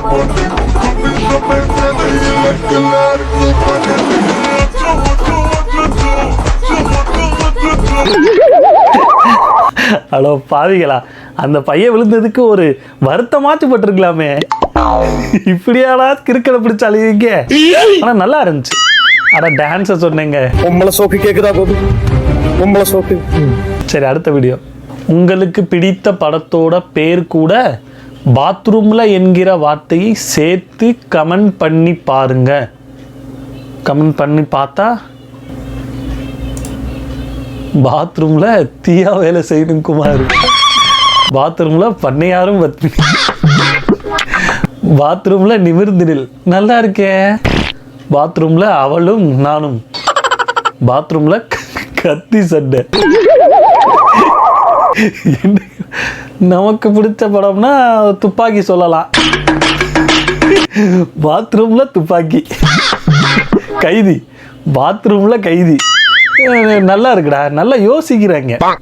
Hello பாவிகளா, அந்த பையன் விழுந்ததுக்கு ஒரு வருத்தமாச்சு பட்டிருக்கலாமே. இப்படியாடா கிறுக்கலை பிடிச்ச அழுவீங்க. ஆனா நல்லா இருந்துச்சு. அட டான்ஸை சொன்னேங்க. உங்களை சோக்கு கேக்குதா பாபு? உங்களை சோக்கு. சரி, அடுத்த வீடியோ. உங்களுக்கு பிடித்த படத்தோட பேர் கூட பாத்ரூம்ல என்கிற வார்த்தையை சேர்த்து கமெண்ட் பண்ணி பாருங்க. கமெண்ட் பண்ணி பார்த்தா பாத்ரூம்ல தீயா வேலை செய்யணும் குமார், பாத்ரூம்ல பண்ணையாரும் பத்மினி, பாத்ரூம்ல நிமிர்ந்தினில் நல்லா இருக்கே, பாத்ரூம்ல அவளும் நானும், பாத்ரூம்ல கத்தி சண்டை. நமக்கு பிடிச்ச படம்னா துப்பாக்கி சொல்லலாம். பாத்ரூம்ல துப்பாக்கி, கைதி, பாத்ரூம்ல கைதி. நல்லா இருக்குடா, நல்லா யோசிக்கிறாங்க.